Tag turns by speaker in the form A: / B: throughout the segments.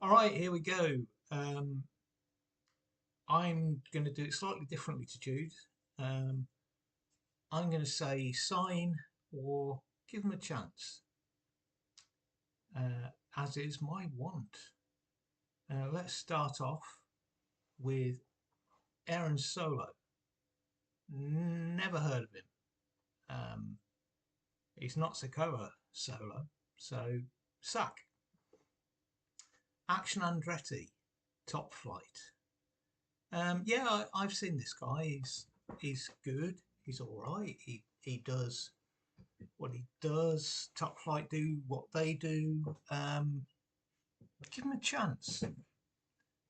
A: All right, here we go. Um, I'm going to do it slightly differently to Jude. Um, I'm going to say sign or give him a chance, as is my want. Let's start off with Aaron Solo. Never heard of him. Um, he's not Sokoa Solo, so sack. Action Andretti, Top Flight. Yeah, I've seen this guy. He's good. He's all right. He does what he does. Top Flight do what they do. Give him a chance.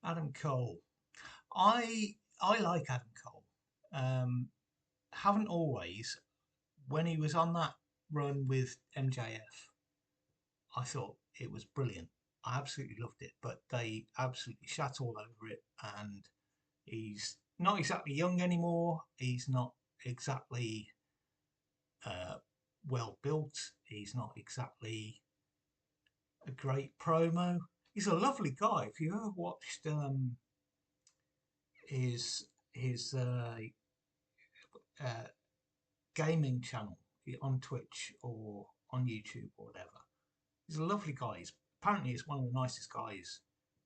A: Adam Cole. I like Adam Cole. Um, haven't always. When he was on that run with MJF, I thought it was brilliant. I absolutely loved it, but they absolutely shat all over it. And he's not exactly young anymore. He's not exactly uh, well built. He's not exactly a great promo. He's a lovely guy. If you ever watched his uh, gaming channel on Twitch or on YouTube or whatever, he's a lovely guy. Apparently he's one of the nicest guys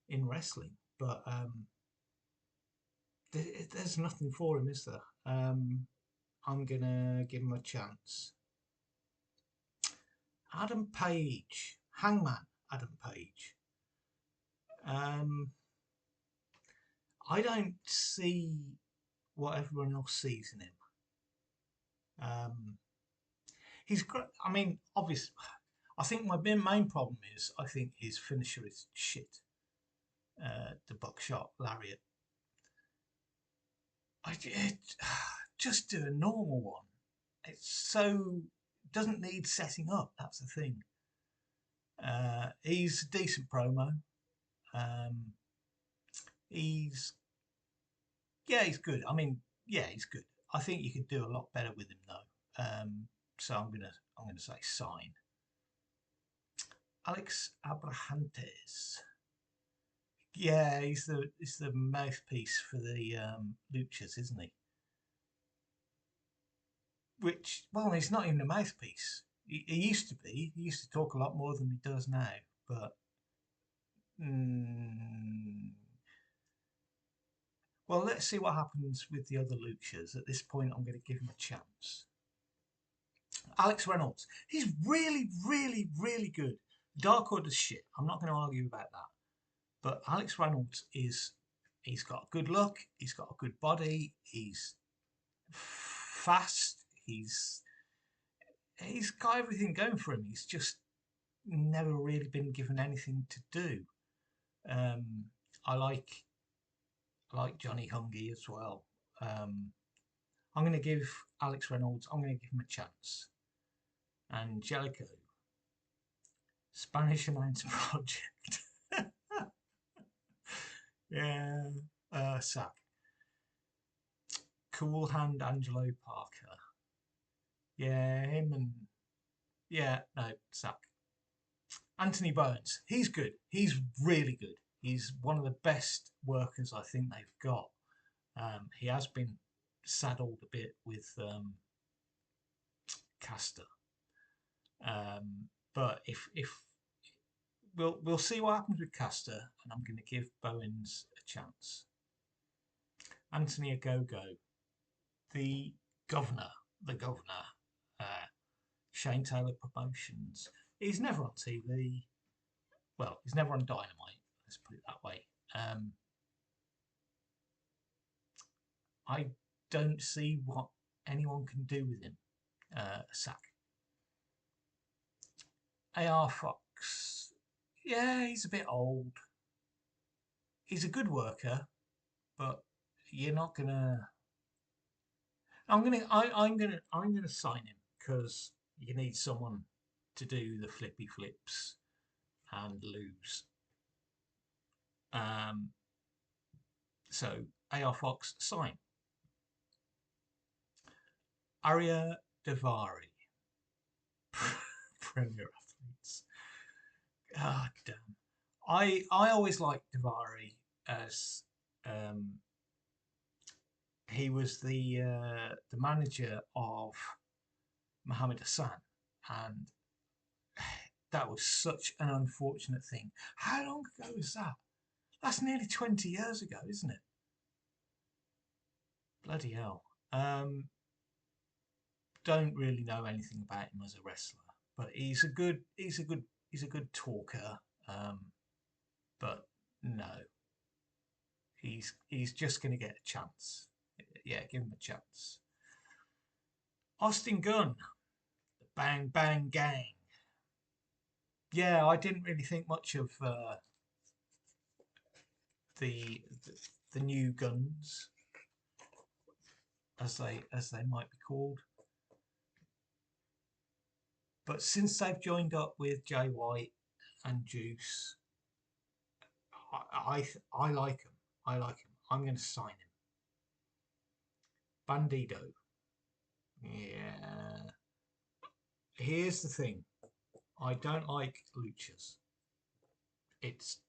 A: in wrestling, but there's nothing for him, is there? I'm gonna give him a chance. Adam Page, Hangman Adam Page. Um, I don't see what everyone else sees in him. Um, he's great. I mean, obviously, I think my main problem is I think his finisher is shit. The buckshot lariat. Just do a normal one. It's so doesn't need setting up. That's the thing. He's a decent promo. Um, he's he's good. I mean, yeah, he's good. I think you could do a lot better with him though. So I'm gonna say sign. Alex Abrahantes. Yeah, he's the mouthpiece for the Luchas, isn't he? Which, well, he's not even a mouthpiece. He used to be. He used to talk a lot more than he does now. But mm, well, let's see what happens with the other Luchas. At this point, I'm going to give him a chance. Alex Reynolds. He's really, really, really good. Dark Order's shit. I'm not going to argue about that. But Alex Reynolds he's got good look, he's got a good body, he's fast, he's got everything going for him. He's just never really been given anything to do. Um, I like Johnny Hungy as well. Um, I'm going to give Alex Reynolds. I'm going to give him a chance. And Jellico, Spanish Announce Project. Yeah, sack. Cool Hand Angelo Parker. Yeah, him and yeah, no, sack. Anthony Bowens. He's good. He's really good. He's one of the best workers I think they've got. He has been saddled a bit with Caster, but if we'll see what happens with Caster, and I'm going to give Bowens a chance. Anthony Ogogo, the governor, the governor, uh, Shane Taylor Promotions. He's never on TV. Well, he's never on Dynamite. Let's put it that way. I don't see what anyone can do with him. Sack. AR Fox. Yeah, he's a bit old. He's a good worker, but you're not gonna. I'm gonna sign him because you need someone to do the flippy flips and lose. Um, so AR Fox sign. Arya Davari. Premier athletes. Ah, damn. I always liked Davari as he was the manager of Mohammed Hassan, and that was such an unfortunate thing. How long ago was that? That's nearly 20 years ago, isn't it? Bloody hell. Don't really know anything about him as a wrestler, but he's a good talker. But no, he's just going to get a chance. Yeah, give him a chance. Austin Gunn, the Bang Bang Gang. Yeah, I didn't really think much of the, the new Guns, as they might be called. But since they've joined up with Jay White and Juice, I like him. I like him. I'm going to sign him. Bandido. Yeah. Here's the thing. I don't like luchas. It's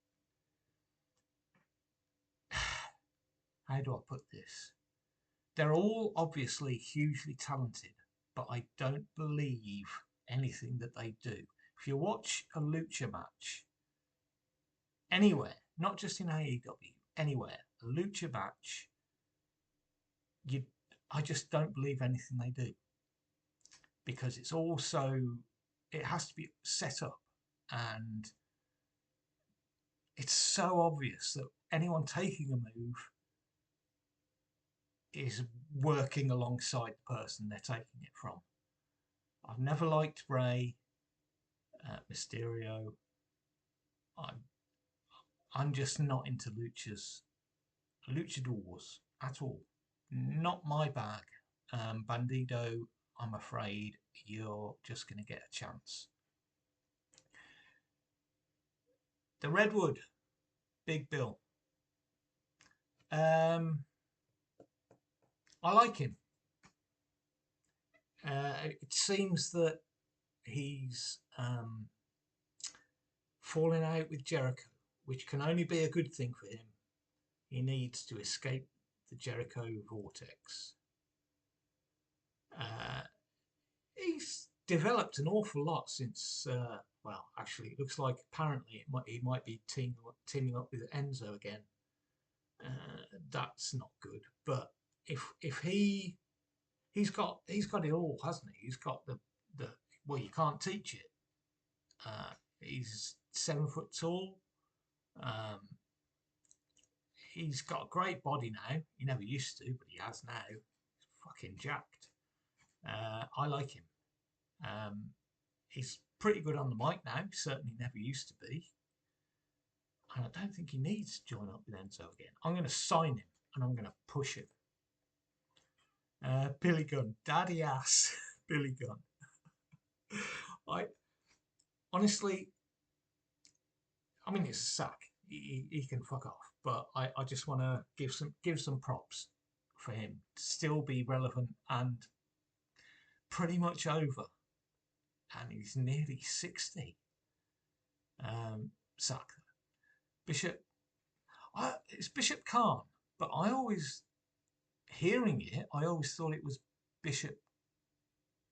A: how do I put this? They're all obviously hugely talented, but I don't believe anything that they do. If you watch a lucha match anywhere, not just in AEW, anywhere, a lucha match, I just don't believe anything they do, because it's also, it has to be set up, and it's so obvious that anyone taking a move is working alongside the person they're taking it from. I've never liked Bray, Mysterio. I'm just not into luchadors at all. Not my bag. Bandido, I'm afraid you're just going to get a chance. The Redwood, Big Bill. I like him. It seems that he's falling out with Jericho, which can only be a good thing for him. He needs to escape the Jericho vortex. He's developed an awful lot since, well, actually, it looks like apparently he might be teaming up with Enzo again. That's not good. But if he's got it all, hasn't he? He's got the well, you can't teach it. He's 7 foot tall. He's got a great body now. He never used to, but he has now. He's fucking jacked. I like him. He's pretty good on the mic now. He certainly never used to be. And I don't think he needs to join up with Enzo again. I'm going to sign him and I'm going to push him. Billy Gunn, daddy ass Billy Gunn. I honestly, I mean, it's a sack. He can fuck off. But I just want to give some props for him to still be relevant and pretty much over. And he's nearly 60. Sack. Bishop. It's Bishop Khan, but I always, hearing it, I always thought it was Bishop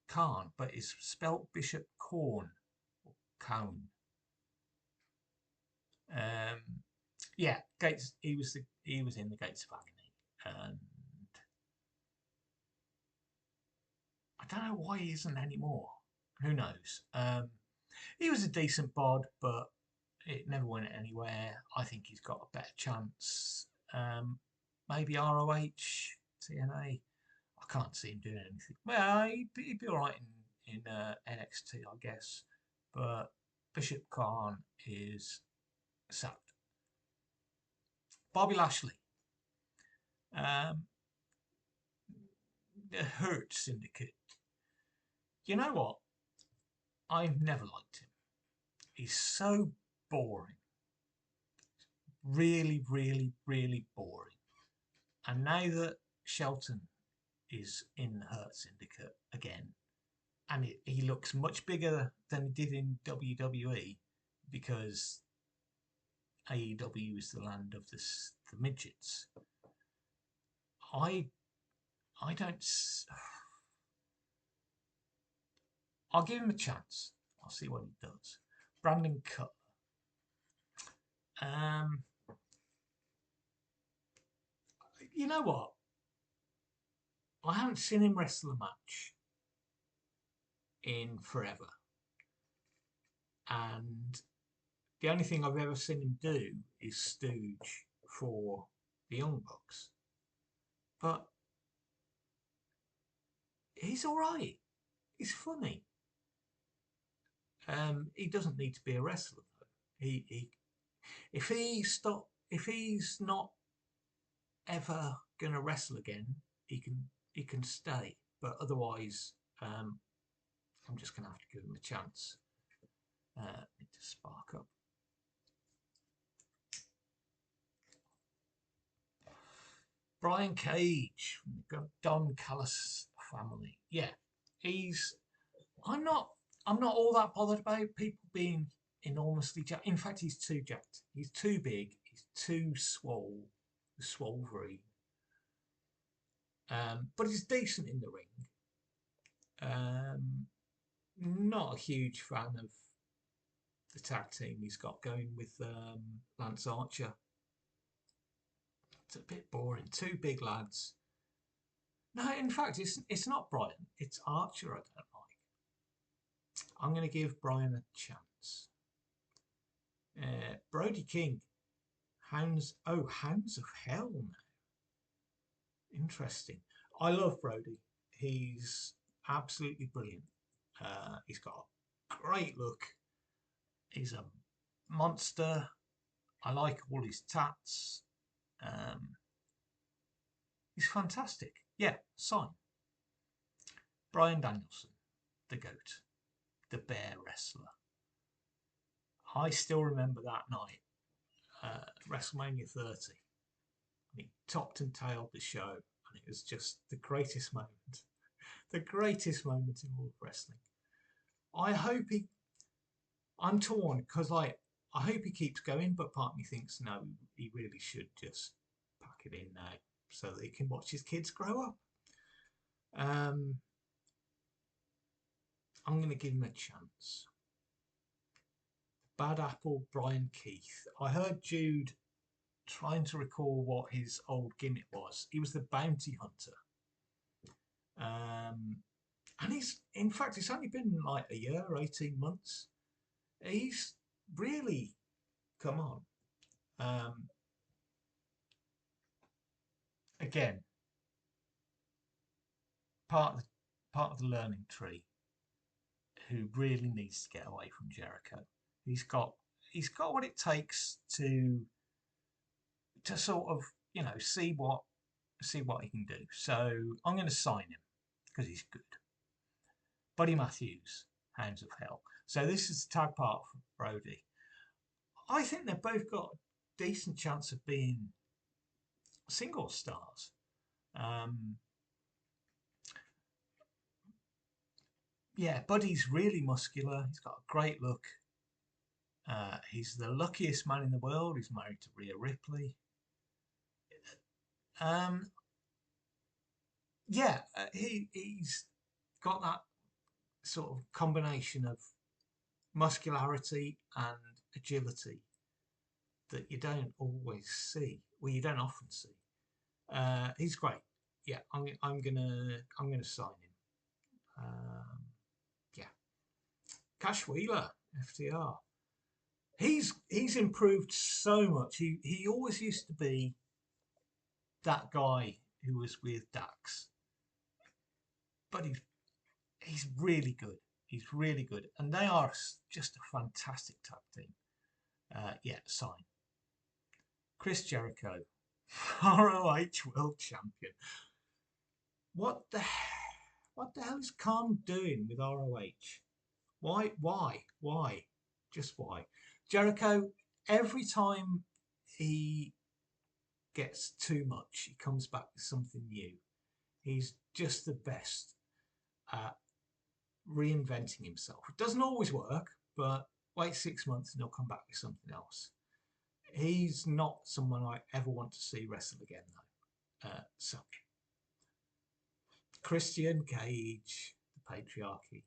A: Khan, but it's spelt Bishop Corn or Cone. Yeah, Gates. He was in the Gates of Agony, and I don't know why he isn't anymore. Who knows? He was a decent bod, but it never went anywhere. I think he's got a better chance. Maybe ROH, TNA. I can't see him doing anything. Well, he'd be all right in NXT, I guess. But Bishop Khan is sacked. Bobby Lashley. The Hurt Syndicate. You know what? I've never liked him. He's so boring. Really, really, really boring. And now that Shelton is in the Hurt Syndicate again, and he looks much bigger than he did in WWE, because AEW is the land of the midgets. I don't. I'll give him a chance. I'll see what he does. Brandon Cutler. You know what? I haven't seen him wrestle a match in forever. And the only thing I've ever seen him do is stooge for the Young Bucks. But he's all right. He's funny. He doesn't need to be a wrestler though. If he's not ever gonna wrestle again, he can stay. But otherwise, I'm just gonna have to give him a chance. Need to spark up. Brian Cage from the Don Callis family. Yeah, I'm not all that bothered about people being enormously jacked. In fact, he's too jacked. He's too big. He's too swolvery. But he's decent in the ring. Not a huge fan of the tag team he's got going with Lance Archer. It's a bit boring. Two big lads. No, in fact, it's not Brian. It's Archer I don't like. I'm going to give Brian a chance. Brody King. Hounds of Hell now. Interesting. I love Brody. He's absolutely brilliant. He's got a great look. He's a monster. I like all his tats. He's fantastic. Yeah, sign. Bryan Danielson, the GOAT, the bear wrestler. I still remember that night, WrestleMania 30. He topped and tailed the show, and it was just the greatest moment. The greatest moment in all of wrestling. I'm torn because I hope he keeps going, but part of me thinks no, he really should just pack it in now so that he can watch his kids grow up. I'm going to give him a chance. Bad Apple Brian Keith. I heard Jude trying to recall what his old gimmick was. He was the bounty hunter. And in fact, it's only been like a year, 18 months. He's really come on. Again, part of the learning tree who really needs to get away from Jericho. He's got what it takes to sort of, see what he can do. So I'm going to sign him because he's good. Buddy Matthews, Hounds of Hell. So this is the tag part for Brody. I think they've both got a decent chance of being single stars. Yeah, Buddy's really muscular. He's got a great look. He's the luckiest man in the world. He's married to Rhea Ripley. He's got that sort of combination of muscularity and agility that you don't always see. Well, you don't often see. He's great. Yeah, I'm gonna sign him. Yeah, Cash Wheeler, FTR. He's improved so much. He always used to be that guy who was with Dax, but he's really good. He's really good, and they are just a fantastic tag team. Yeah, sign. Chris Jericho, ROH World Champion. What the hell is Khan doing with ROH? Why? Just why? Jericho, every time he gets too much, he comes back with something new. He's just the best at reinventing himself. It doesn't always work, but wait 6 months and he'll come back with something else. He's not someone I ever want to see wrestle again, though. So, Christian Cage, the patriarchy.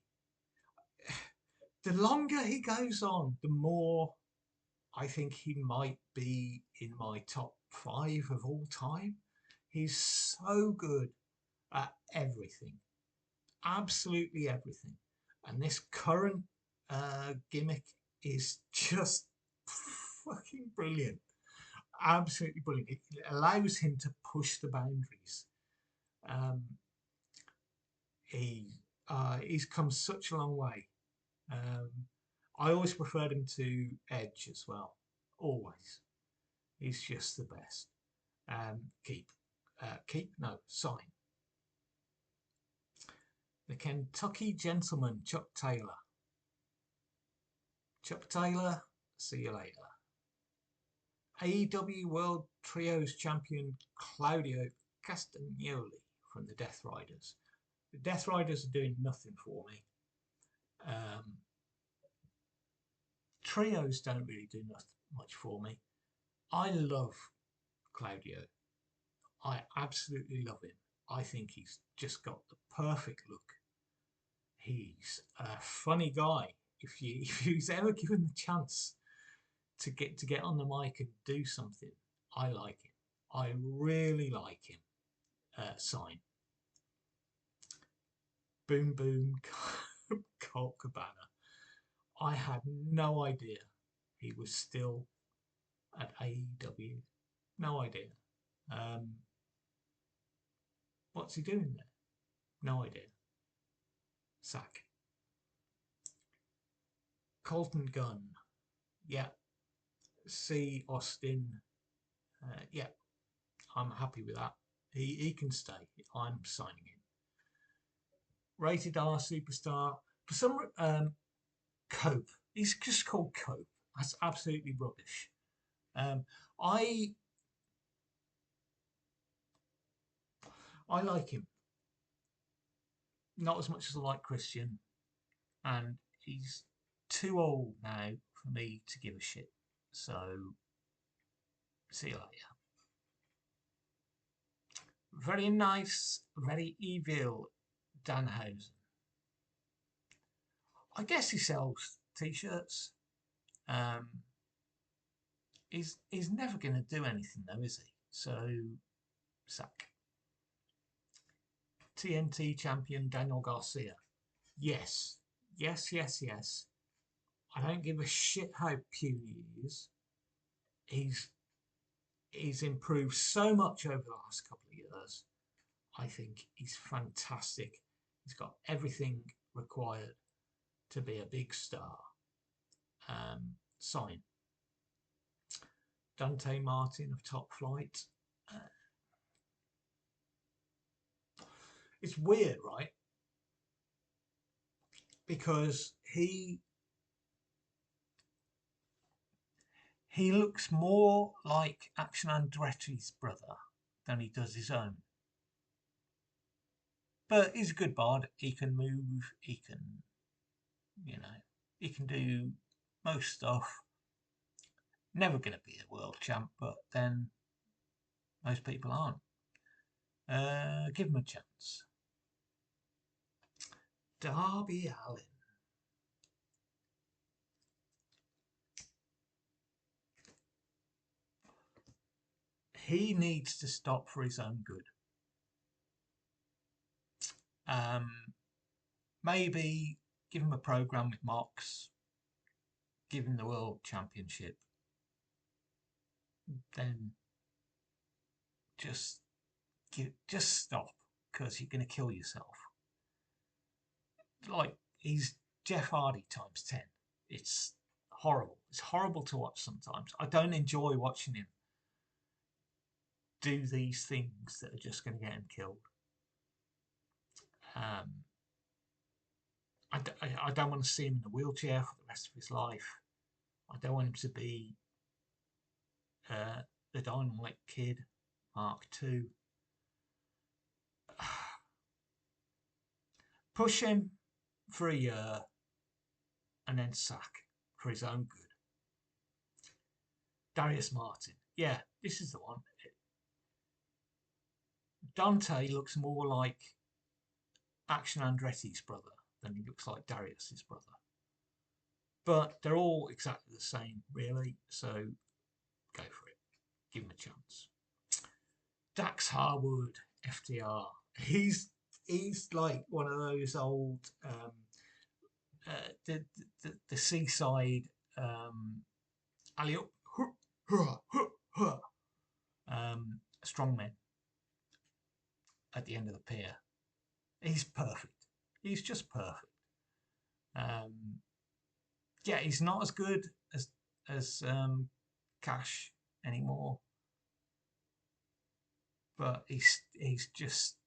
A: The longer he goes on, the more I think he might be in my top 5 of all time. He's so good at everything, absolutely everything. And this current gimmick is just fucking brilliant. Absolutely brilliant. It allows him to push the boundaries. Um, he's come such a long way. I always preferred him to Edge as well. Always. He's just the best. Sign. The Kentucky Gentleman, Chuck Taylor. Chuck Taylor, see you later. AEW World Trios Champion Claudio Castagnoli from the Death Riders. The Death Riders are doing nothing for me. Trios don't really do much for me. I love Claudio. I absolutely love him. I think he's just got the perfect look. He's a funny guy. If he's ever given the chance to get on the mic and do something, I like him. I really like him. Sign. Boom Boom Colt Cabana. I had no idea he was still at AEW. No idea. What's he doing there? No idea. Sack. Colton Gunn. Yeah. C. Austin. Yeah. I'm happy with that. He can stay. I'm signing him. Rated R Superstar. For some Cope. He's just called Cope. That's absolutely rubbish. I like him. Not as much as I like Christian. And he's too old now for me to give a shit. So, see you later. Very nice, very evil Danhausen. I guess he sells t-shirts. He's never going to do anything though, is he? So, sack. TNT champion Daniel Garcia. Yes. I don't give a shit how puny he is. He's improved so much over the last couple of years. I think he's fantastic. He's got everything required to be a big star. Sign. Dante Martin of Top Flight. It's weird, right? Because he looks more like Action Andretti's brother than he does his own. But he's a good bard. He can move. He can, he can do most stuff. Never going to be a world champ, but then most people aren't. Give him a chance. Darby Allin. He needs to stop for his own good. Maybe give him a program with Mox, give him the world championship, then just stop, because you're going to kill yourself. Like, he's Jeff Hardy times 10. It's horrible. It's horrible to watch sometimes. I don't enjoy watching him do these things that are just going to get him killed. I don't want to see him in a wheelchair for the rest of his life. I don't want him to be the Dynamite Kid Mark II. Push him for a year and then sack for his own good. Darius Martin. Yeah, this is the one. Dante looks more like Action Andretti's brother than he looks like Darius's brother. But they're all exactly the same, really. So go for it. Give him a chance. Dax Harwood, FTR. He's like one of those old the seaside alley strongmen at the end of the pier. He's perfect. He's just perfect. Yeah, he's not as good as Cash anymore, but he's just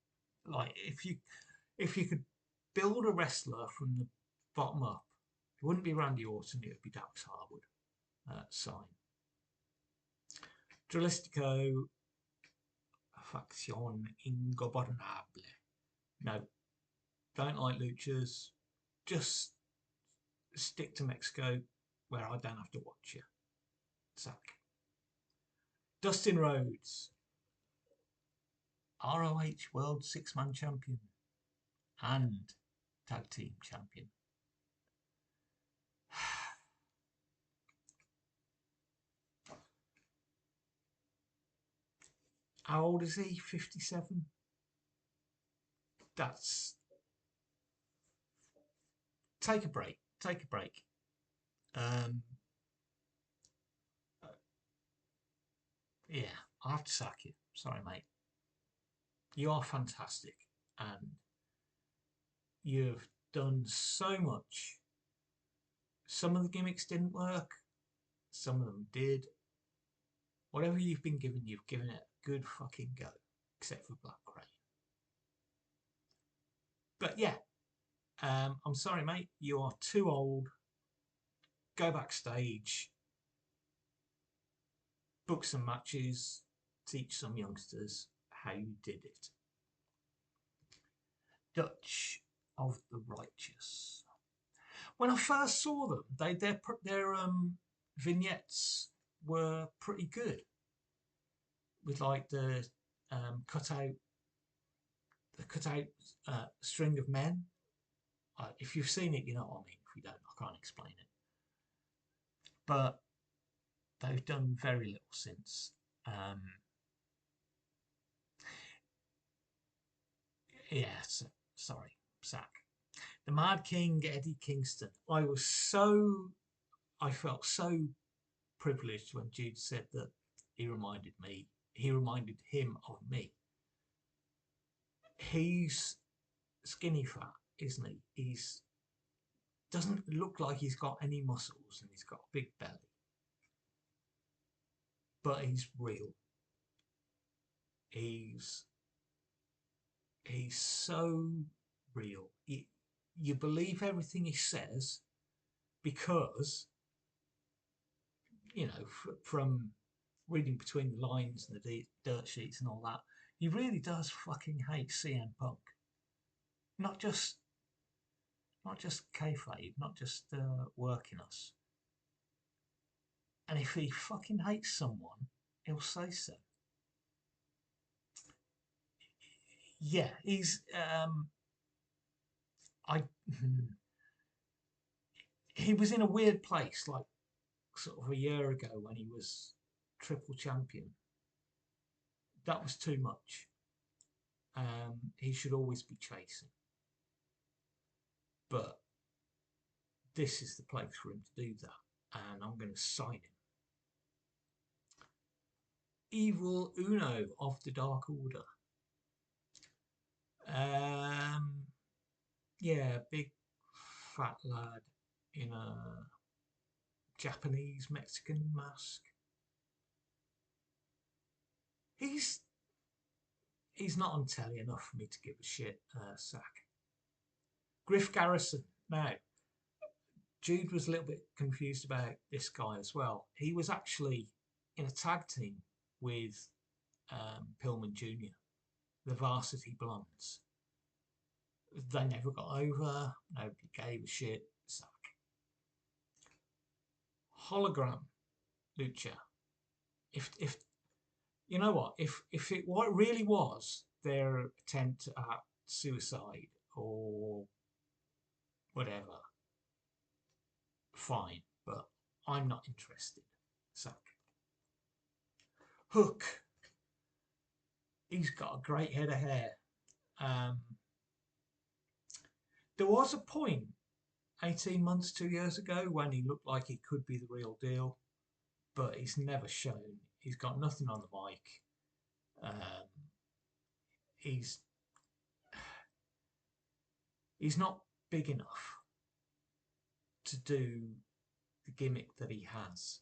A: like if you could build a wrestler from the bottom up, it wouldn't be Randy Orton, it would be Dax Harwood. Sign. Dralistico, Faction Ingobernable. No, don't like luchas. Just stick to Mexico where I don't have to watch you. Sack. Dustin Rhodes, ROH World Six-Man Champion and Tag Team Champion. How old is he? 57? That's... Take a break. Take a break. Yeah, I have to sack you. Sorry, mate. You are fantastic. And you've done so much. Some of the gimmicks didn't work. Some of them did. Whatever you've been given, you've given it a good fucking go. Except for Black Crane. But yeah. I'm sorry, mate. You are too old. Go backstage. Book some matches. Teach some youngsters how you did it. Dutch of the Righteous. When I first saw them, their vignettes were pretty good, with like the cutout string of men. If you've seen it, you know what I mean. If you don't, I can't explain it. But they've done very little since. Yes, sorry, sack. The Mad King, Eddie Kingston. I felt so privileged when Jude said that he reminded him of me. He's skinny fat, isn't he? He's doesn't look like he's got any muscles and he's got a big belly. But he's real. He's so real. You believe everything he says because, you know, from reading between the lines and the dirt sheets and all that, he really does fucking hate CM Punk. Not just kayfabe, not just working us. And if he fucking hates someone, he'll say so. Yeah, he's he was in a weird place, like sort of a year ago when he was triple champion. That was too much. He should always be chasing. But this is the place for him to do that, and I'm going to sign him. Evil Uno of the Dark Order. Yeah, big fat lad in a Japanese Mexican mask. He's not on telly enough for me to give a shit. Sack. Griff Garrison. Now, Jude was a little bit confused about this guy as well. He was actually in a tag team with Pillman Jr., the Varsity Blondes. They never got over. Nobody gave a shit. Sack. Hologram Lucha. if you know what, if it what really was their attempt at suicide or whatever, fine, but I'm not interested. So Hook, he's got a great head of hair. Um, there was a point 18 months, 2 years ago when he looked like he could be the real deal, but he's never shown. He's got nothing on the mic. He's not big enough to do the gimmick that he has.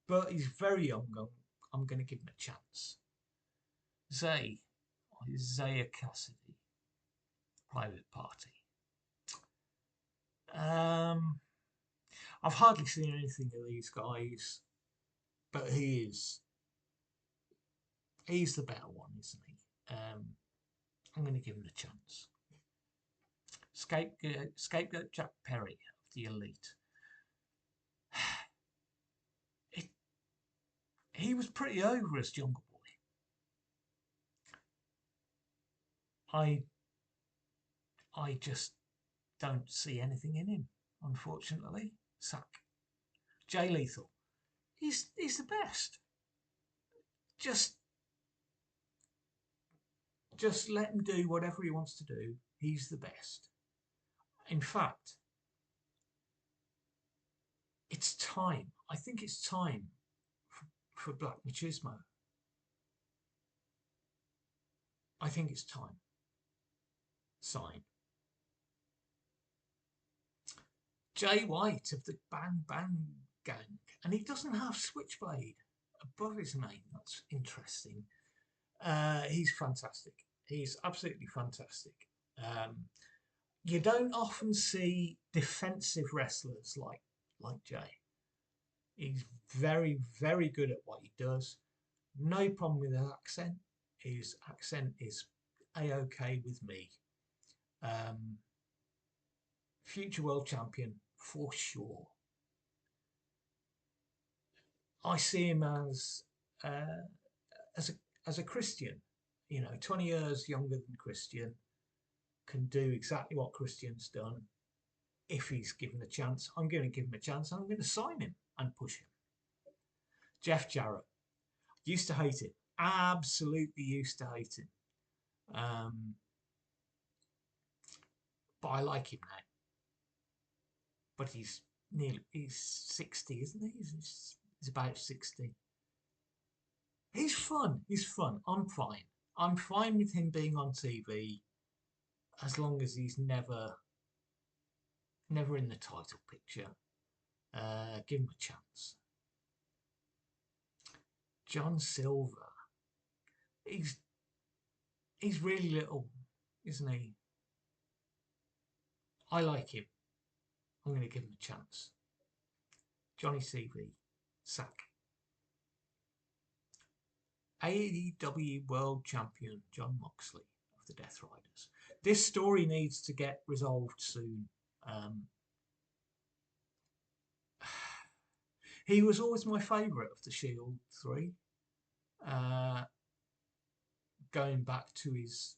A: But he's very young. I'm going to give him a chance. Isaiah Cassidy, Private Party. I've hardly seen anything of these guys, but he's the better one, isn't he? I'm going to give him a chance. Scapegoat Jack Perry of the Elite. He was pretty over as Jungle Boy. I just don't see anything in him, unfortunately. Sack. Jay Lethal. He's the best. Just let him do whatever he wants to do. He's the best. In fact, it's time. I think it's time for Black Machismo. I think it's time. Sign. Jay White of the Bang Bang Gang. And he doesn't have Switchblade above his name. That's interesting. He's fantastic. He's absolutely fantastic. You don't often see defensive wrestlers like Jay. He's very, very good at what he does. No problem with his accent. His accent is A-OK with me. Future world champion for sure. I see him as a Christian, 20 years younger than Christian, can do exactly what Christian's done. If he's given a chance, I'm going to give him a chance. I'm going to sign him and push him. Jeff Jarrett. Used to hate him. Absolutely used to hate him. But I like him now. But he's 60, isn't he? He's about 60. He's fun. He's fun. I'm fine. I'm fine with him being on TV as long as he's never in the title picture. Give him a chance. John Silver. He's really little, isn't he? I like him. I'm going to give him a chance. Johnny CV. Sack. AEW World Champion Jon Moxley of the Death Riders. This story needs to get resolved soon. He was always my favourite of the Shield 3. Going back to his,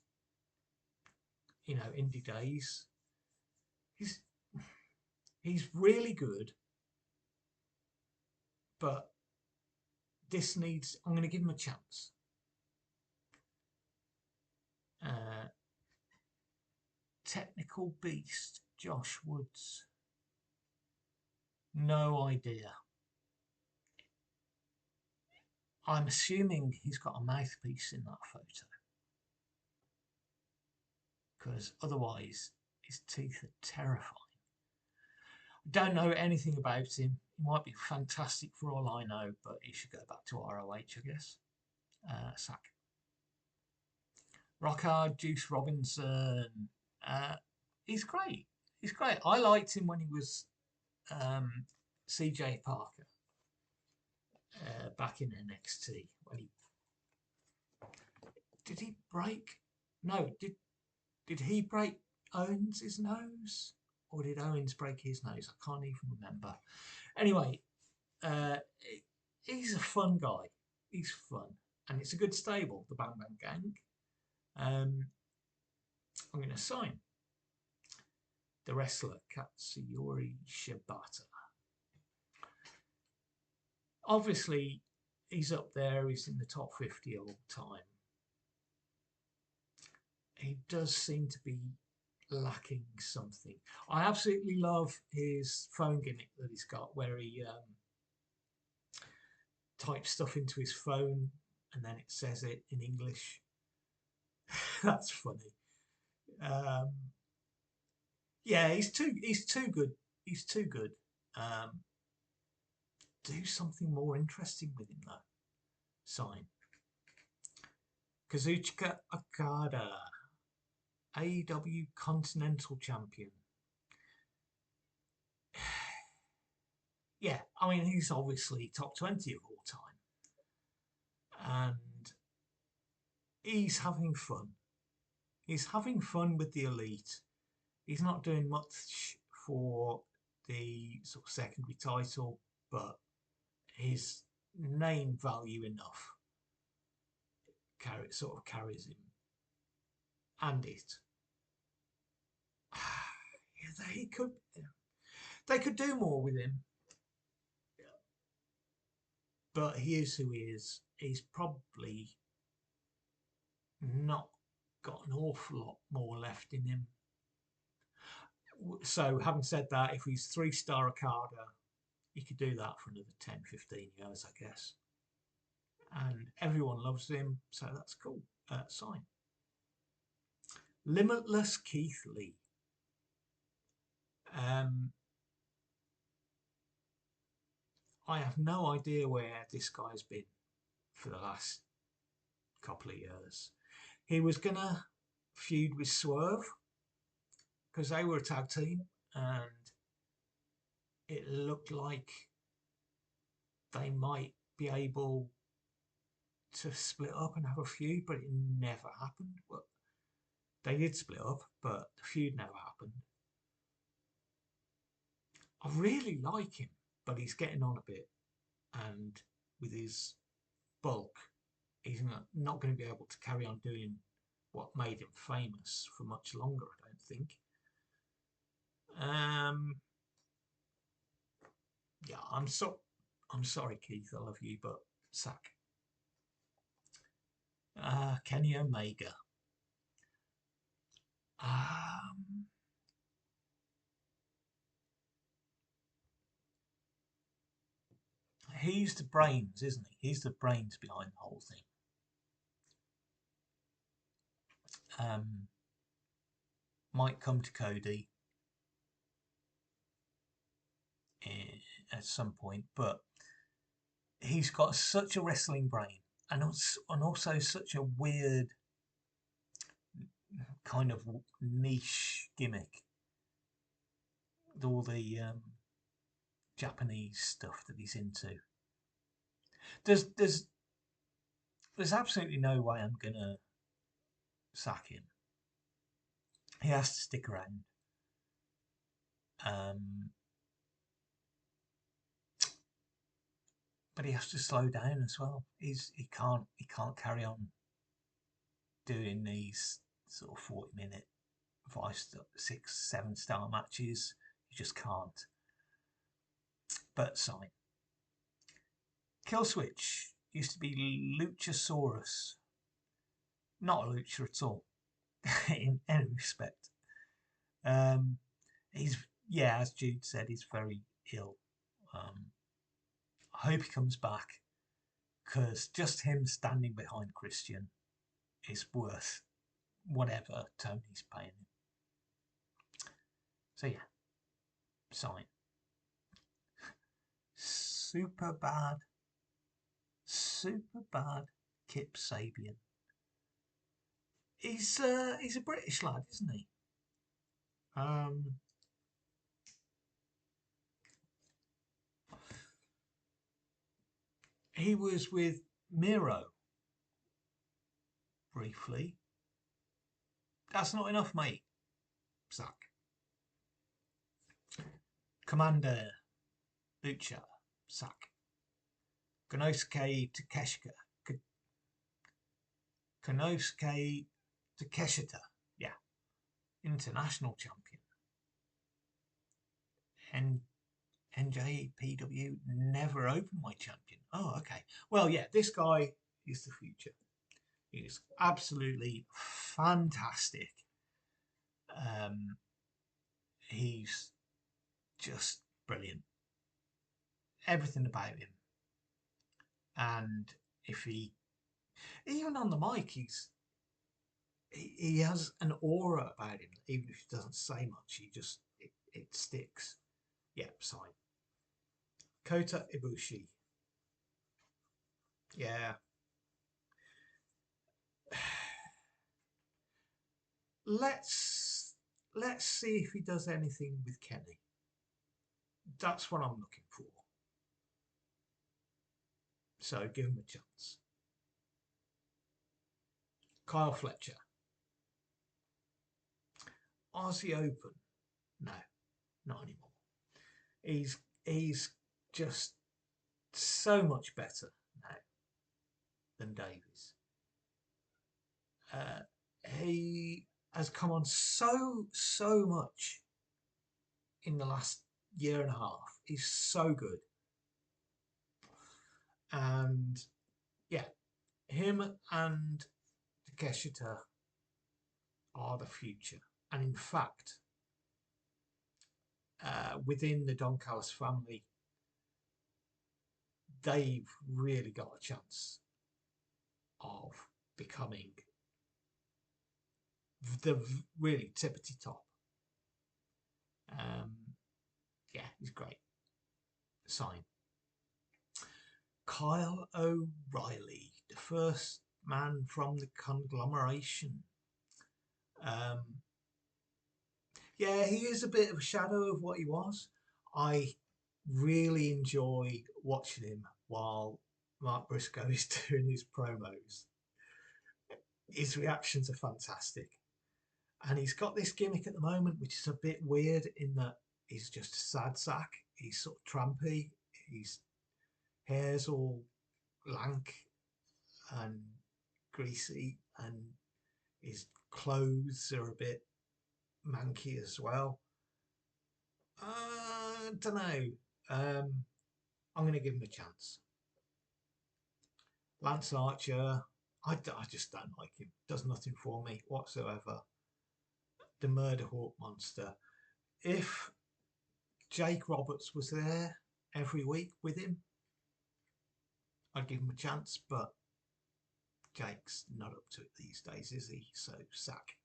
A: indie days. He's really good, but I'm going to give him a chance. Technical Beast, Josh Woods. No idea. I'm assuming he's got a mouthpiece in that photo, because otherwise his teeth are terrifying. Don't know anything about him. He might be fantastic for all I know, but he should go back to ROH, I guess. Sack. Rockhard Juice Robinson. He's great. He's great. I liked him when he was CJ Parker back in NXT. Did he break? No. Did he break Owens' nose? Or did Owens break his nose? I can't even remember. Anyway, Uh, he's a fun guy. He's fun, and it's a good stable, the Bang Bang Gang. I'm going to sign the wrestler Katsuyori Shibata. Obviously, he's up there. He's in the top 50 all the time. He does seem to be lacking something. I absolutely love his phone gimmick that he's got, where he types stuff into his phone and then it says it in English. That's funny. Yeah, he's too good. He's too good. Do something more interesting with him though. Sign Kazuchika Okada, AEW Continental Champion. Yeah, I mean, he's obviously top 20 of all time. And he's having fun. He's having fun with the Elite. He's not doing much for the sort of secondary title, but his name value enough sort of carries him. And it. Yeah, they could do more with him. But he is who he is. He's probably not got an awful lot more left in him. So having said that, if he's 3-star Okada, he could do that for another 10, 15 years, I guess. And everyone loves him, so that's cool. Sign. Limitless Keith Lee. I have no idea where this guy's been for the last couple of years. He was going to feud with Swerve because they were a tag team and it looked like they might be able to split up and have a feud, but it never happened. Well, they did split up, but the feud never happened. I really like him, but he's getting on a bit, and with his bulk, he's not going to be able to carry on doing what made him famous for much longer, I don't think. Yeah, I'm sorry, Keith. I love you, but sack. Kenny Omega. He's the brains, isn't he? He's the brains behind the whole thing. Might come to Cody at some point, but he's got such a wrestling brain and also such a weird kind of niche gimmick. All the Japanese stuff that he's into. There's absolutely no way I'm gonna sack him. He has to stick around. But he has to slow down as well. He can't carry on doing these sort of 40-minute 6, 7-star matches. You just can't. But sign. Killswitch used to be Luchasaurus. Not a lucha at all, in any respect. As Jude said, he's very ill. I hope he comes back, because just him standing behind Christian is worth whatever Tony's paying him. So yeah, sign. Super bad Kip Sabian. He's a British lad, isn't he? He was with Miro briefly. That's not enough, mate. Sack. Commander Lucha. Sack. Konosuke Konosuke Takeshita, yeah, international champion. And NJPW never openweight champion. Oh, okay. Well, yeah, this guy is the future. He's absolutely fantastic. He's just brilliant. Everything about him. And if he, even on the mic, he has an aura about him. Even if he doesn't say much, it sticks. Yep, sign. Kota Ibushi. Yeah. Let's see if he does anything with Kenny. That's what I'm looking for. So give him a chance. Kyle Fletcher. Aussie Open. No, not anymore. He's just so much better now than Davies. He has come on so much in the last year and a half. He's so good. And yeah, him and Takeshita are the future. And in fact, within the Don Callis family, they've really got a chance of becoming the really tippity top. Yeah, he's great. Sign. Kyle O'Reilly, the first man from the conglomeration. Yeah, he is a bit of a shadow of what he was. I really enjoy watching him while Mark Briscoe is doing his promos. His reactions are fantastic. And he's got this gimmick at the moment, which is a bit weird in that he's just a sad sack. He's sort of trampy. His hair's all lank and greasy, and his clothes are a bit manky as well. Don't know. I'm going to give him a chance. Lance Archer, I just don't like him. Does nothing for me whatsoever. The Murder Hawk Monster. If Jake Roberts was there every week with him, I'd give him a chance, but Jake's not up to it these days, is he? So sack.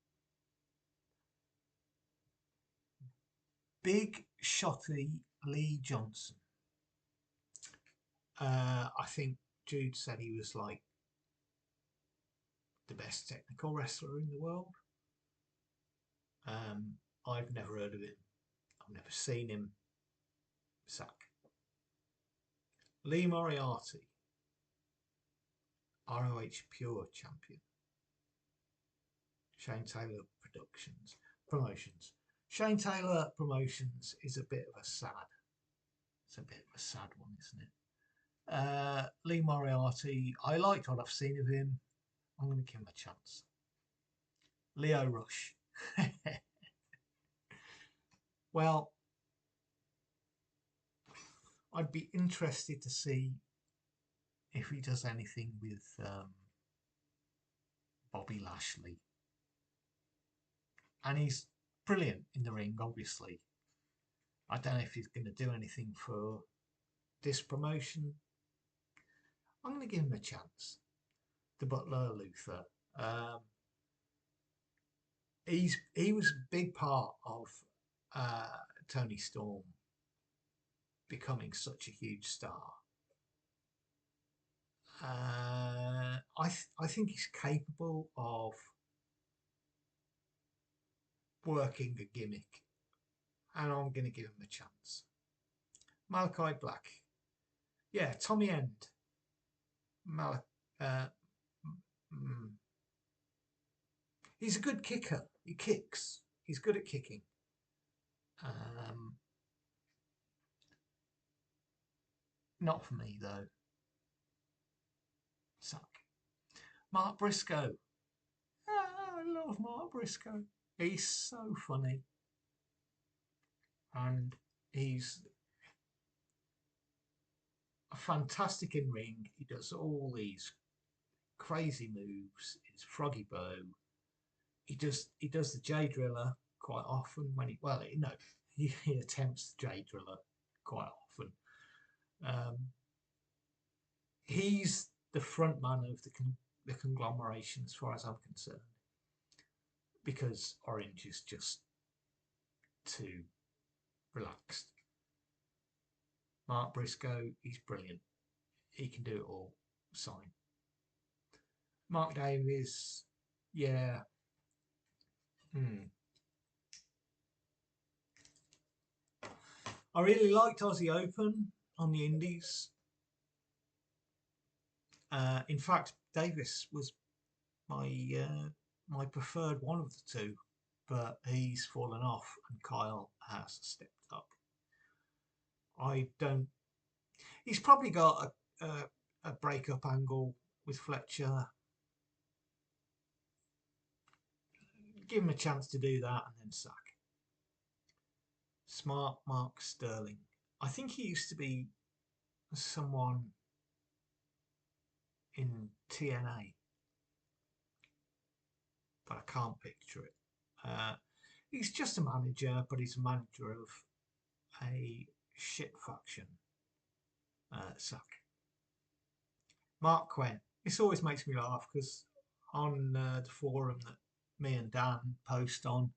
A: Big Shotty Lee Johnson. I think Jude said he was like the best technical wrestler in the world. I've never heard of him. I've never seen him. Sack. Lee Moriarty, ROH Pure champion. Shane Taylor Promotions. Shane Taylor Promotions is a bit of a sad. It's a bit of a sad one, isn't it? Lee Moriarty, I liked what I've seen of him. I'm going to give him a chance. Leo Rush. Well, I'd be interested to see if he does anything with Bobby Lashley. And he's brilliant in the ring, obviously. I don't know if he's going to do anything for this promotion. I'm going to give him a chance. The Butler Luther. He was a big part of Tony Storm becoming such a huge star. I think he's capable of working a gimmick, and I'm going to give him a chance. Malachi Black. Yeah, Tommy End. He's a good kicker. He kicks. He's good at kicking. Not for me, though. Sack. Mark Briscoe. I love Mark Briscoe. He's so funny. And he's fantastic in ring. He does all these crazy moves. His froggy bow. He does the J Driller quite often when he attempts the J Driller quite often. He's the front man of the conglomeration as far as I'm concerned, because Orange is just too relaxed. Mark Briscoe, he's brilliant. He can do it all. Sign. Mark Davis, yeah. I really liked Aussie Open on the Indies. In fact, Davis was my preferred one of the two, but he's fallen off and Kyle has stepped up. I don't. He's probably got a breakup angle with Fletcher. Give him a chance to do that and then sack. Smart Mark Sterling. I think he used to be someone in TNA, but I can't picture it. He's just a manager, but he's a manager of a shit faction. Sack. Mark Quinn. This always makes me laugh because on the forum that me and Dan post on,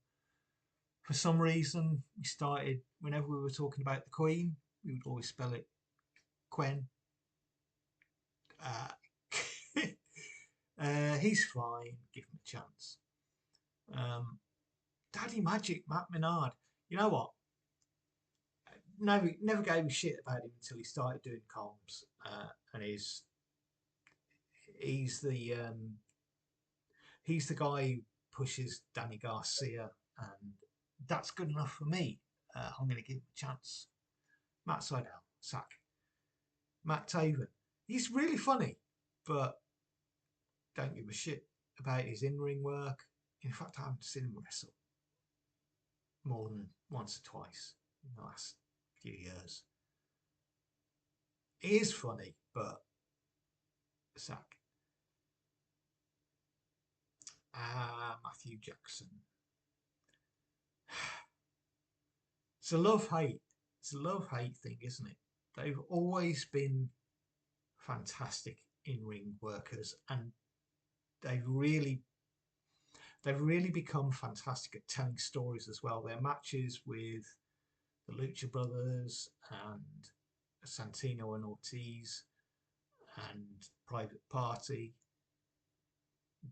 A: for some reason we started, whenever we were talking about the Queen, we would always spell it Quen. He's fine, give him a chance. Daddy Magic, Matt Menard. You know what? No, never gave a shit about him until he started doing comms, and he's the guy who pushes Danny Garcia, and that's good enough for me. I'm going to give him a chance. Matt Seidel, sack. Matt Taven. He's really funny, but don't give a shit about his in-ring work. In fact, I haven't seen him wrestle more than once or twice in the last few years. He is funny, but sack. Matthew Jackson. It's a love-hate. It's a love-hate thing, isn't it? They've always been fantastic in-ring workers, and they've really become fantastic at telling stories as well. Their matches with the Lucha Brothers and Santino and Ortiz and Private Party,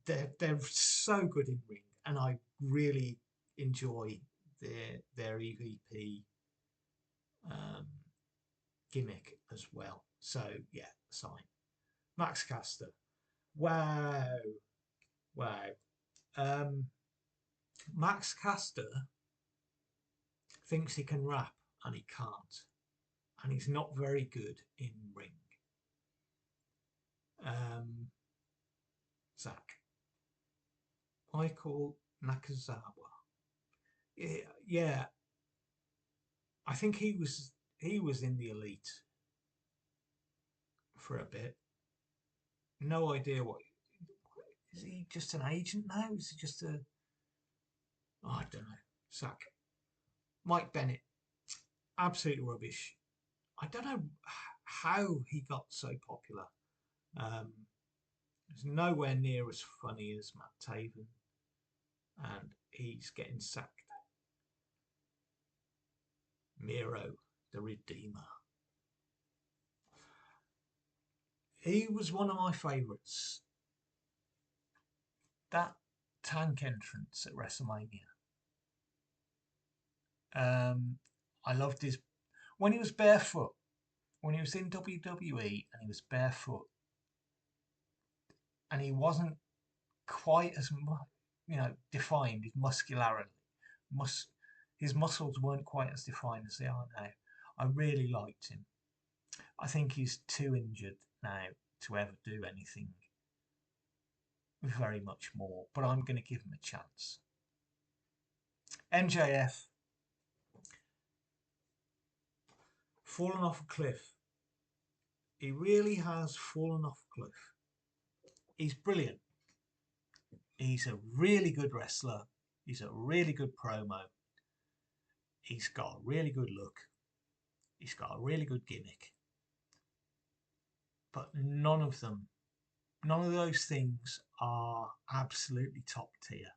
A: they're so good in ring, and I really enjoy their EVP gimmick as well. So yeah, sign. Max Caster. Wow. Max Caster thinks he can rap and he can't, and he's not very good in ring. Zach. Michael Nakazawa. Yeah. I think he was in the Elite for a bit. No idea what. Is he just an agent now? Is he just a... Oh, I don't know. Sack. Mike Bennett. Absolute rubbish. I don't know how he got so popular. He's nowhere near as funny as Matt Taven. And he's getting sacked. Miro, the Redeemer. He was one of my favourites. That Tank entrance at WrestleMania. I loved his... When he was barefoot, when he was in WWE and he was barefoot, and he wasn't quite as defined, his muscularity. His muscles weren't quite as defined as they are now. I really liked him. I think he's too injured now to ever do anything very much more, but I'm going to give him a chance. MJF, fallen off a cliff. He really has fallen off a cliff. He's brilliant. He's a really good wrestler. He's a really good promo. He's got a really good look. He's got a really good gimmick. But none of those things are absolutely top tier.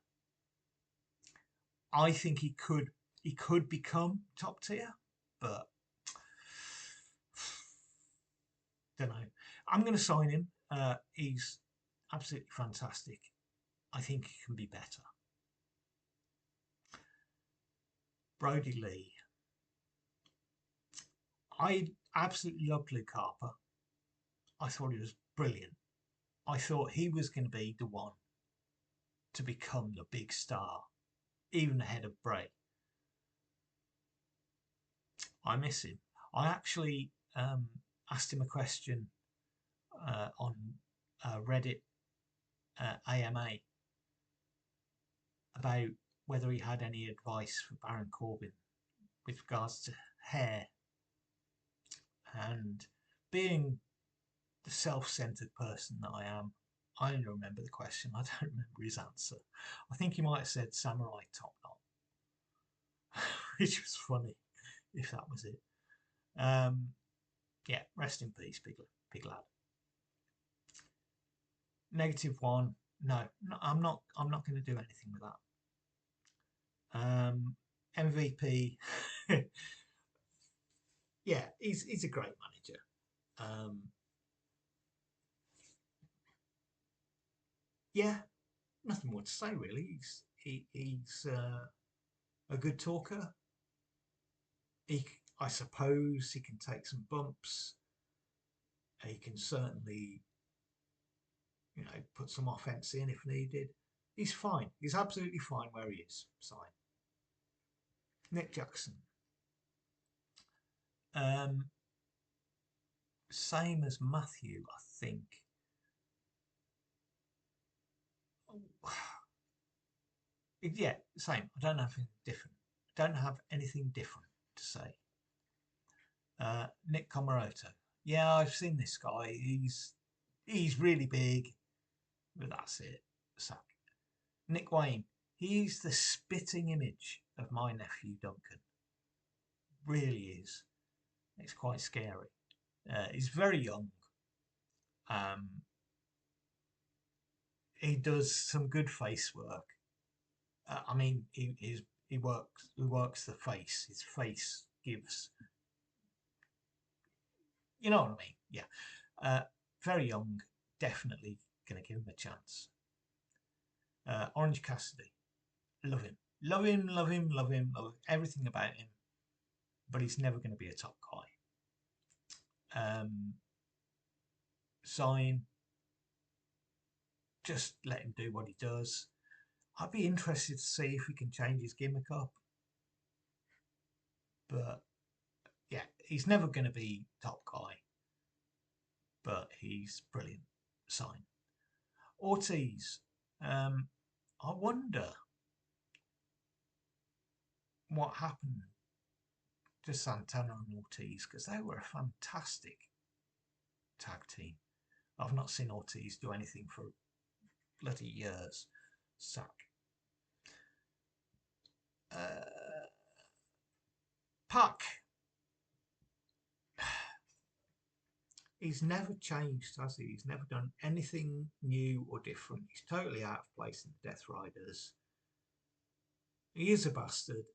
A: I think he could become top tier, but don't know. I'm going to sign him. He's absolutely fantastic. I think he can be better. Brody Lee. I absolutely loved Luke Harper. I thought he was brilliant. I thought he was going to be the one to become the big star, even ahead of Bray. I miss him. I actually asked him a question on Reddit AMA about whether he had any advice for Baron Corbin with regards to hair. And being the self-centered person that I am, I only remember the question. I don't remember his answer. I think he might have said samurai top knot, which was funny, if that was it. Yeah, rest in peace, big lad. -1. No, I'm not going to do anything with that. MVP. Yeah, he's a great manager. Yeah, nothing more to say really. He's a good talker. I suppose he can take some bumps. He can certainly, put some offense in if needed. He's fine. He's absolutely fine where he is. Fine. Nick Jackson. Same as Matthew, I think. Yeah, same. I don't have anything different. Don't have anything different to say. Nick Comoroto. Yeah, I've seen this guy. He's really big, but that's it. Sack. Nick Wayne. He's the spitting image of my nephew Duncan. Really is. It's quite scary. He's very young. He does some good face work. I mean, he works the face. His face gives. You know what I mean? Yeah. Very young. Definitely going to give him a chance. Orange Cassidy. Love him. Love him, love him, love him, love everything about him. But he's never going to be a top guy. Sign. Just let him do what he does. I'd be interested to see if we can change his gimmick up. But yeah, he's never going to be top guy. But he's brilliant. Sign. Ortiz. I wonder what happened to Santana and Ortiz, because they were a fantastic tag team. I've not seen Ortiz do anything for bloody years. Sack. Puck. He's never changed, has he? He's never done anything new or different. He's totally out of place in the Death Riders. He is a bastard.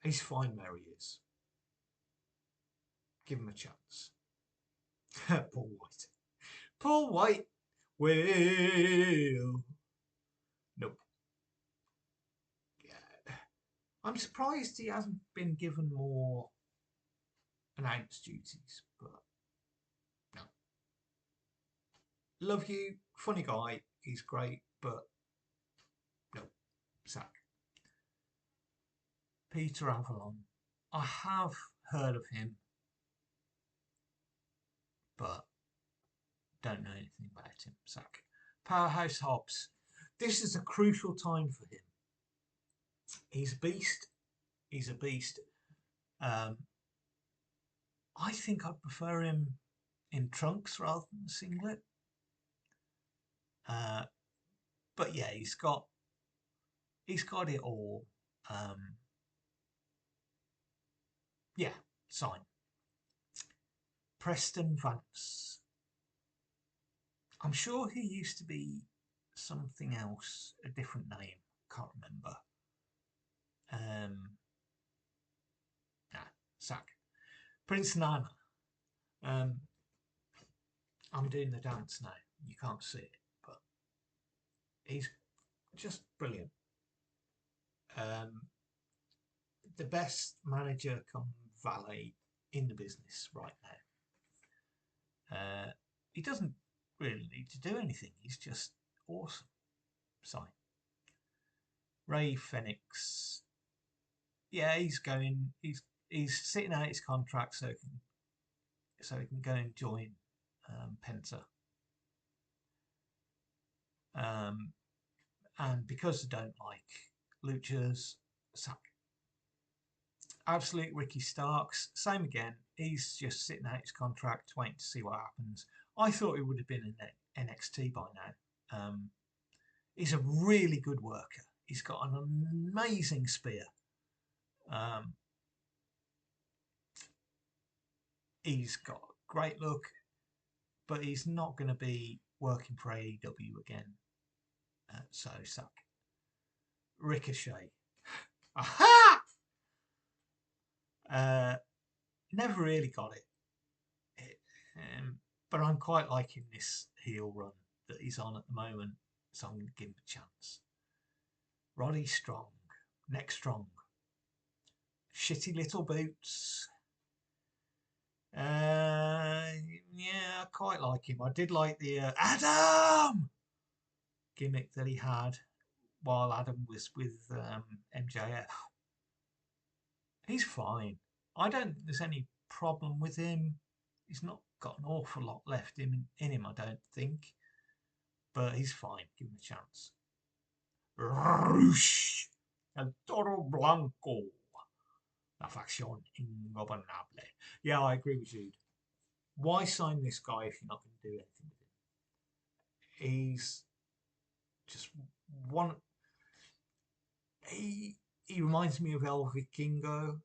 A: He's fine where he is. Give him a chance. Paul White. Paul White will. Nope. Yeah. I'm surprised he hasn't been given more announce duties, but no. Love you, funny guy, he's great, but no, sack. Peter Avalon. I have heard of him, but don't know anything about him. Sack. Powerhouse Hobbs. This is a crucial time for him. He's a beast. He's a beast. Um, I think I'd prefer him in trunks rather than singlet. But yeah, he's got it all. Yeah, sign. Preston Vance. I'm sure he used to be something else, a different name. Can't remember. Sack. Prince Nana. I'm doing the dance now. You can't see it, but he's just brilliant. The best manager come valet in the business right now. He doesn't really need to do anything. He's just awesome. Sign. Ray Phoenix. Yeah, he's going. He's sitting out his contract so he can go and join Penta. And because I don't like luchas, sack. Absolute Ricky Starks, same again. He's just sitting out his contract, waiting to see what happens. I thought he would have been in NXT by now. He's a really good worker. He's got an amazing spear. He's got a great look, but he's not going to be working for AEW again. So suck. Ricochet. Aha! Never really got it. But I'm quite liking this heel run that he's on at the moment, so I'm going to give him a chance. Roddy Strong. Neck Strong. Shitty Little Boots. Yeah, I quite like him. I did like the Adam gimmick that he had while Adam was with MJF. He's fine. I don't think there's any problem with him. He's not got an awful lot left in him, I don't think. But he's fine. Give him a chance. Rush. El Toro Blanco. La facción ingobernable. Yeah, I agree with you. Why sign this guy if you're not going to do anything with him? He's just one. He reminds me of El Vikingo,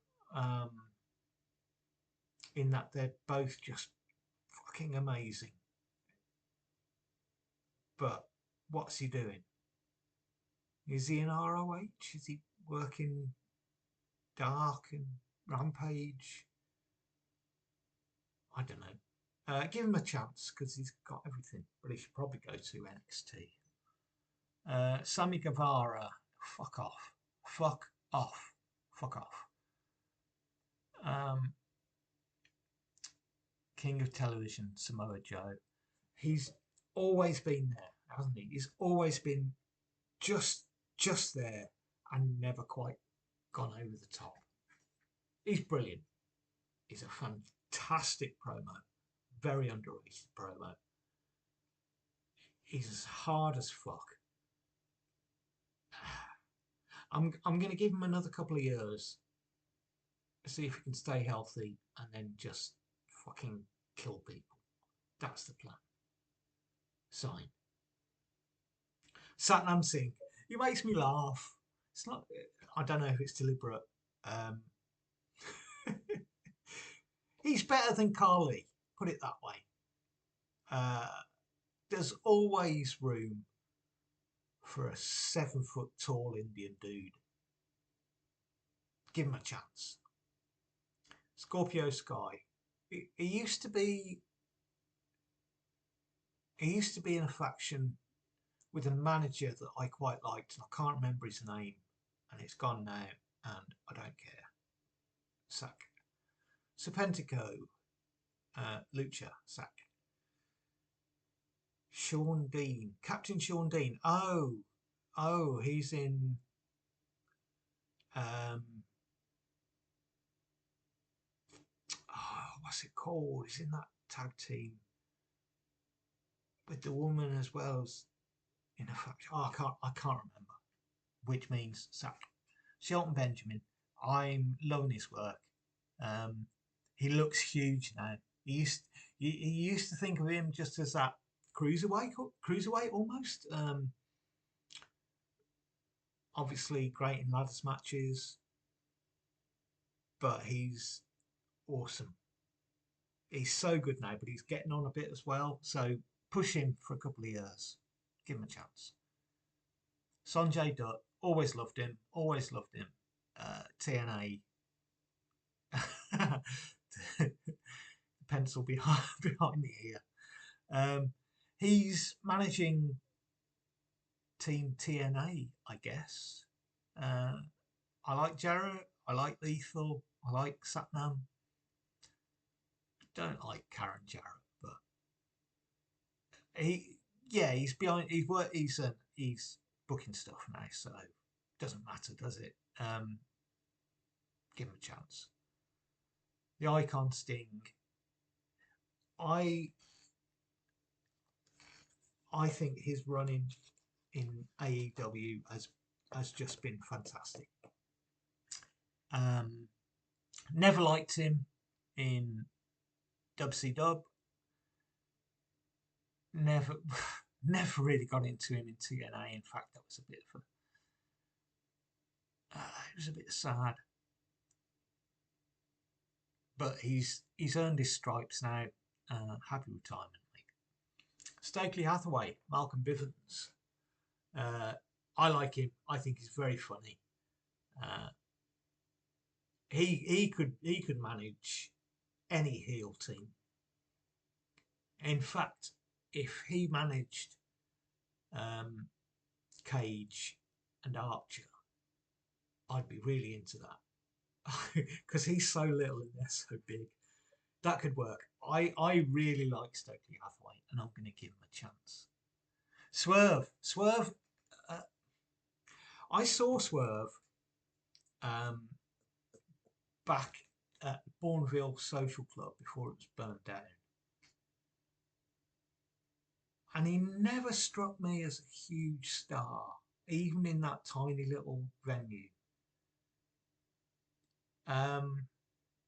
A: in that they're both just fucking amazing. But what's he doing? Is he in ROH? Is he working Dark and Rampage? I don't know. Give him a chance because he's got everything, but he should probably go to NXT. Sammy Guevara, fuck off. Fuck off. Fuck off. King of Television, Samoa Joe. He's always been there, hasn't he? He's always been just there and never quite gone over the top. He's brilliant. He's a fantastic promo. Very underrated promo. He's as hard as fuck. I'm going to give him another couple of years. See if he can stay healthy and then just fucking kill people. That's the plan. Sign. Satnam Singh. He makes me laugh. It's not. I don't know if it's deliberate. He's better than Carly. Put it that way. There's always room for a 7 foot tall Indian dude. Give him a chance. Scorpio Sky. He used to be in a faction with a manager that I quite liked, and I can't remember his name, and it's gone now, and I don't care. Sack. Serpentico, Lucha, sack. Sean Dean, Captain Sean Dean. Oh, he's in what's it called? He's in that tag team with the woman as well as in a faction. Oh, I can't remember. Which means Zach. Shelton Benjamin. I'm loving his work. He looks huge now. You used to think of him just as that cruiserweight almost. Obviously great in ladders matches, but he's awesome. He's so good now, but he's getting on a bit as well. So push him for a couple of years. Give him a chance. Sonjay Dutt, always loved him. Always loved him. TNA. The pencil behind the ear. He's managing Team TNA, I guess. I like Jarrett. I like Lethal. I like Satnam. Don't like Karen Jarrett, but he's behind. He's booking stuff now, so it doesn't matter, does it? Give him a chance. The Icon Sting. I think his running in AEW has just been fantastic. Never liked him in WCW. Never really got into him in TNA. In fact, that was a bit of it was a bit sad. But he's earned his stripes now. Happy retirement, mate. Stokely Hathaway, Malcolm Bivens. I like him. I think he's very funny. He could manage any heel team. In fact, if he managed Cage and Archer, I'd be really into that. Because he's so little and they're so big. That could work. I really like Stokely Hathaway, and I'm going to give him a chance. Swerve. I saw Swerve back at Bourneville Social Club before it was burned down. And he never struck me as a huge star, even in that tiny little venue.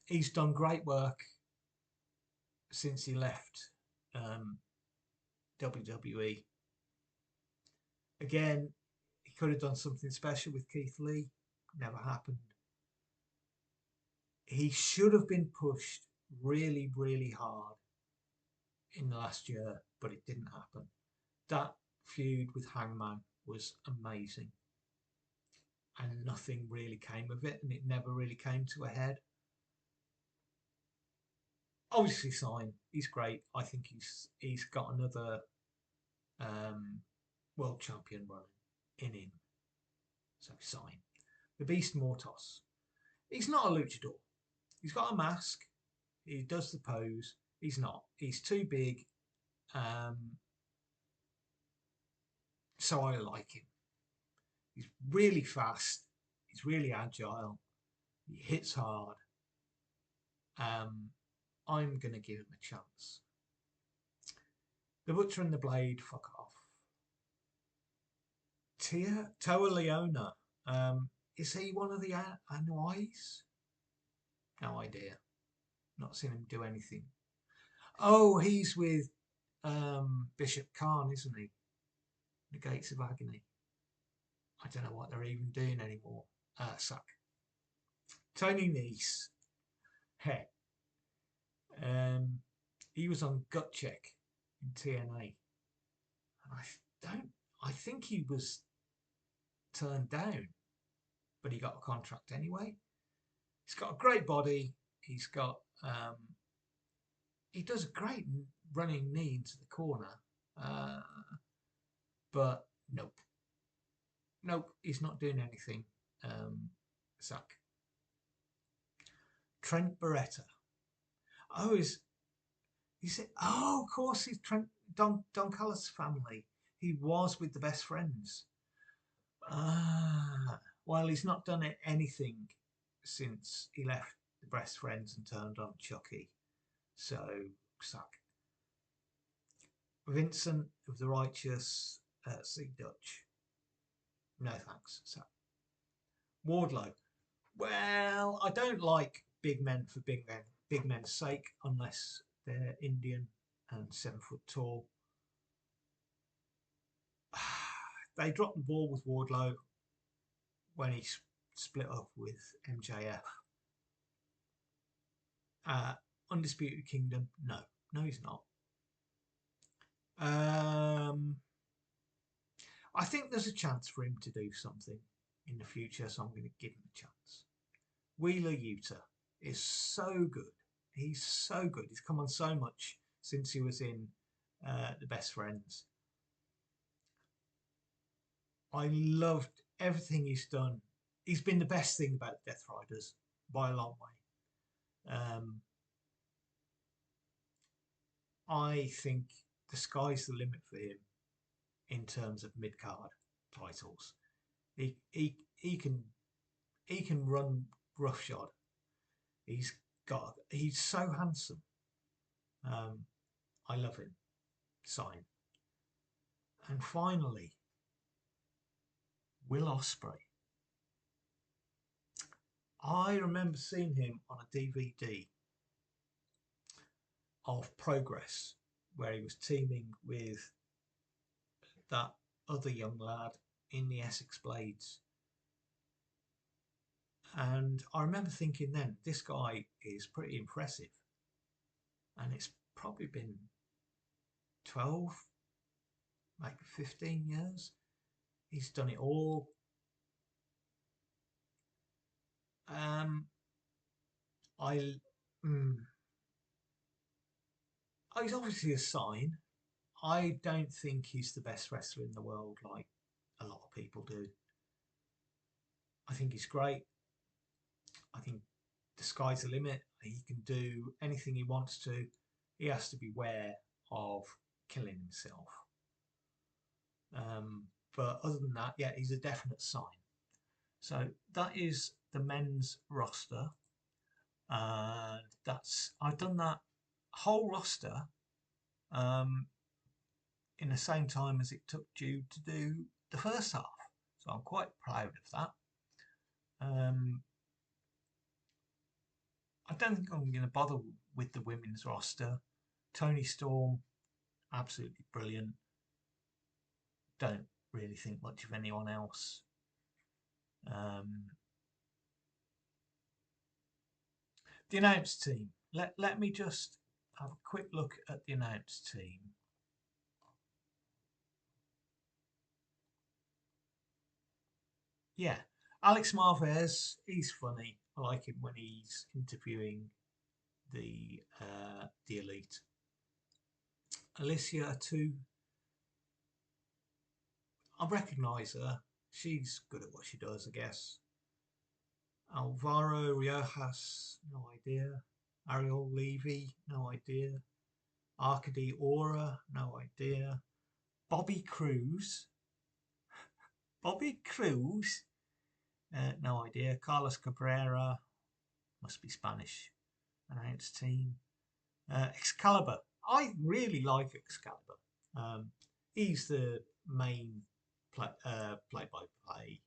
A: He's done great work since he left WWE. Again, he could have done something special with Keith Lee. Never happened. He should have been pushed really, really hard in the last year, but it didn't happen. That feud with Hangman was amazing. And nothing really came of it, and it never really came to a head. Obviously, sign. He's great. I think he's got another world champion run in him. So sign. The Beast Mortos. He's not a luchador. He's got a mask. He does the pose. He's not. He's too big. So I like him. He's really fast. He's really agile. He hits hard. I'm going to give him a chance. The Butcher and the Blade, fuck off. Toa Leona. Is he one of the Anoa'i? No idea. Not seen him do anything. Oh, he's with Bishop Khan, isn't he? The Gates of Agony. I don't know what they're even doing anymore. Suck. Tony Nese. Hey. He was on Gut Check in TNA. I think he was turned down, but he got a contract anyway. He's got a great body. He's got he does a great running knee into the corner. But nope, he's not doing anything. Suck. Trent Beretta. Oh, is it? Oh, of course, he's Trent Don Callis' family. He was with the Best Friends. Well, he's not done anything since he left the Best Friends and turned on Chucky. So, sack. Vincent of the Righteous, see Dutch. No thanks, sack. Wardlow. Well, I don't like big men for big men's sake, unless they're Indian and 7 foot tall. They dropped the ball with Wardlow when he split up with MJF. Undisputed Kingdom, no, he's not. I think there's a chance for him to do something in the future, so I'm going to give him a chance. Wheeler Yuta is so good. He's so good. He's come on so much since he was in The Best Friends. I loved everything he's done. He's been the best thing about Death Riders by a long way. I think the sky's the limit for him in terms of mid-card titles. He can run roughshod. He's so handsome. I love him. Sign. And finally, Will Ospreay. I remember seeing him on a DVD of Progress, where he was teaming with that other young lad in the Essex Blades. And I remember thinking then, this guy is pretty impressive. And it's probably been 12, maybe 15 years. He's done it all. He's obviously a sign. I don't think he's the best wrestler in the world like a lot of people do. I think he's great. I think the sky's the limit. He can do anything he wants to. He has to beware of killing himself. But other than that, yeah, he's a definite sign. So that is the men's roster. I've done that whole roster in the same time as it took Jude to do the first half. So I'm quite proud of that. I don't think I'm going to bother with the women's roster. Toni Storm, absolutely brilliant. Don't really think much of anyone else. The announced team. Let me just have a quick look at the announced team. Yeah, Alex Marvez, he's funny. I like him when he's interviewing the Elite. Alicia too. I recognise her. She's good at what she does, I guess. Alvaro Riojas, no idea. Ariel Levy, no idea. Arkady Aura, no idea. Bobby Cruz. Bobby Cruz, no idea. Carlos Cabrera, must be Spanish. Announced team. Excalibur. I really like Excalibur. He's the main play-by-play.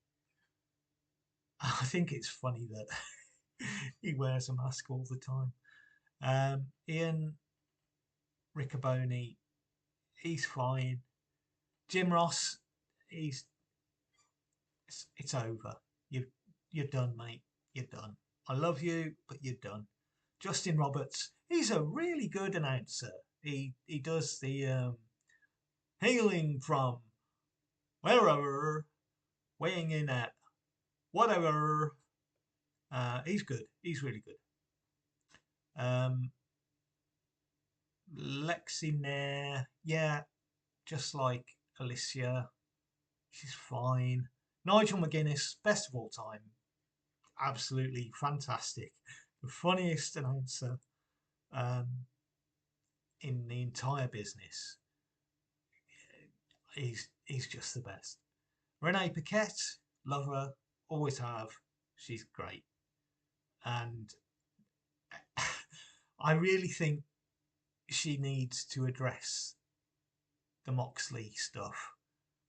A: I think it's funny that he wears a mask all the time. Ian Riccoboni, he's fine. Jim Ross, it's over. You're done, mate. You're done. I love you, but you're done. Justin Roberts, he's a really good announcer. He does the hailing from wherever, weighing in at whatever. He's good. He's really good. Lexi Nair, yeah, just like Alicia. She's fine. Nigel McGuinness, best of all time. Absolutely fantastic. The funniest announcer in the entire business. He's just the best. Renee Paquette, love her, always have. She's great. And I really think she needs to address the Moxley stuff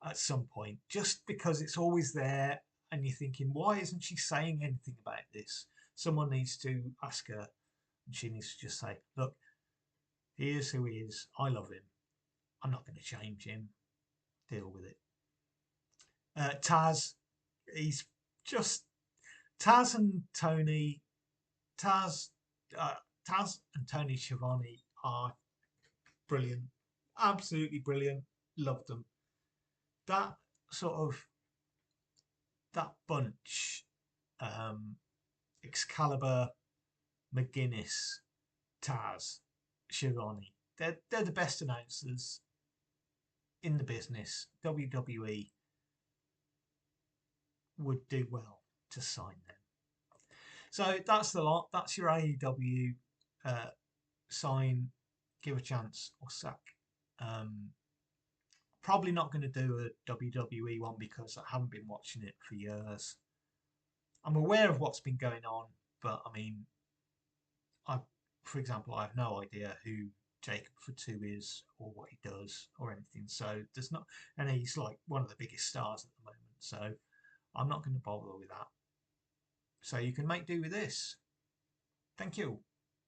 A: at some point, just because it's always there, and you're thinking, why isn't she saying anything about this? Someone needs to ask her, and she needs to just say, look, he is who he is. I love him. I'm not going to change him. Deal with it. Taz, he's just Taz and Tony. Taz, Taz and Tony Schiavone are brilliant, absolutely brilliant. Love them. That sort of that bunch, Excalibur, McGuinness, Taz, Schiavone. They're the best announcers in the business. WWE would do well to sign them. So that's the lot. That's your AEW sign, give a chance or sack. Probably not going to do a WWE one because I haven't been watching it for years. I'm aware of what's been going on, but I mean, for example, I have no idea who Jacob Fatu is or what he does or anything. So there's not, and he's like one of the biggest stars at the moment. So I'm not going to bother with that. So you can make do with this. Thank you.